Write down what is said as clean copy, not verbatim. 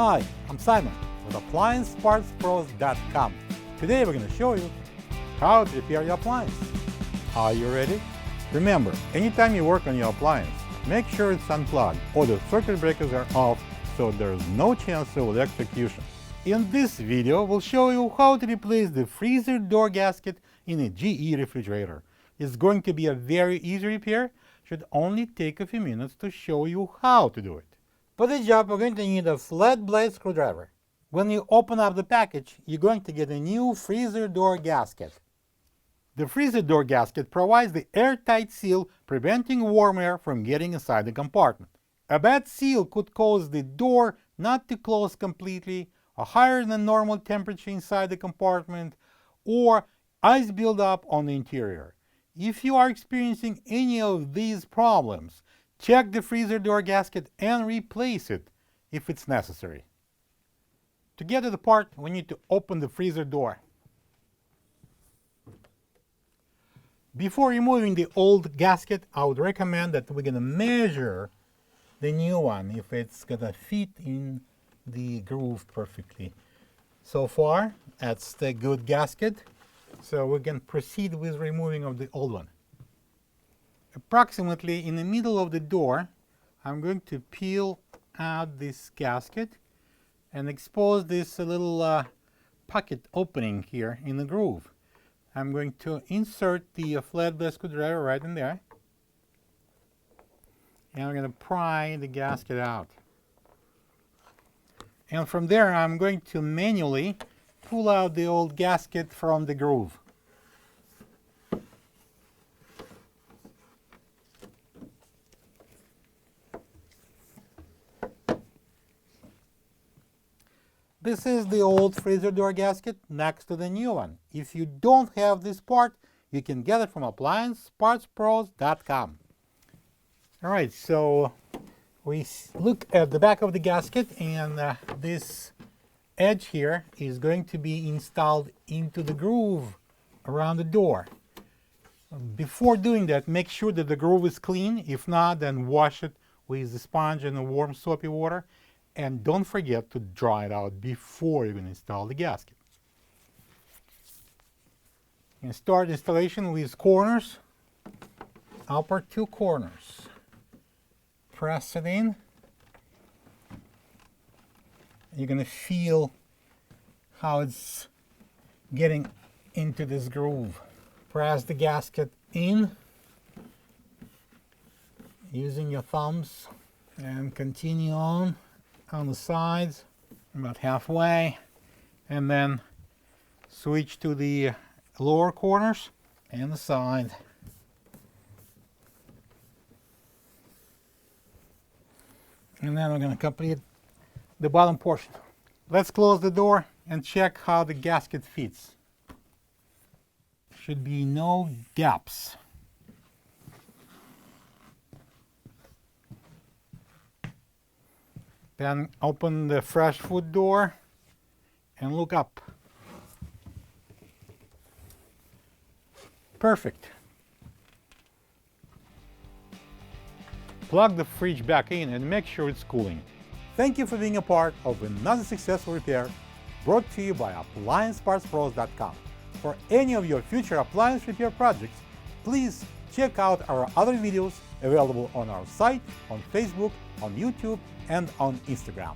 Hi, I'm Simon with AppliancePartsPros.com. Today we're going to show you how to repair your appliance. Are you ready? Remember, anytime you work on your appliance, make sure it's unplugged or the circuit breakers are off so there's no chance of electrocution. In this video, we'll show you how to replace the freezer door gasket in a GE refrigerator. It's going to be a very easy repair. Should only take a few minutes to show you how to do it. For this job, we're going to need a flat blade screwdriver. When you open up the package, you're going to get a new freezer door gasket. The freezer door gasket provides the airtight seal preventing warm air from getting inside the compartment. A bad seal could cause the door not to close completely, a higher than normal temperature inside the compartment, or ice buildup on the interior. If you are experiencing any of these problems, check the freezer door gasket and replace it if it's necessary. To get to the part, we need to open the freezer door. Before removing the old gasket, I would recommend that we're going to measure the new one if it's going to fit in the groove perfectly. So far, that's the good gasket. So we can proceed with removing of the old one. Approximately in the middle of the door, I'm going to peel out this gasket and expose this little pocket opening here in the groove. I'm going to insert the flat blade screwdriver right in there, and I'm going to pry the gasket out. And from there, I'm going to manually pull out the old gasket from the groove. This is the old freezer door gasket next to the new one. If you don't have this part, you can get it from AppliancePartsPros.com. All right, so we look at the back of the gasket, and this edge here is going to be installed into the groove around the door. Before doing that, make sure that the groove is clean. If not, then wash it with the sponge and the warm soapy water. And don't forget to dry it out before you're going to install the gasket. And start installation with corners, upper two corners. Press it in. You're going to feel how it's getting into this groove. Press the gasket in using your thumbs and continue on the sides about halfway, and then switch to the lower corners and the side. And then we're going to complete the bottom portion. Let's close the door and check how the gasket fits. Should be no gaps. Then open the fresh food door and look up. Perfect. Plug the fridge back in and make sure it's cooling. Thank you for being a part of another successful repair brought to you by AppliancePartsPros.com. For any of your future appliance repair projects, please check out our other videos available on our site, on Facebook, on YouTube, and on Instagram.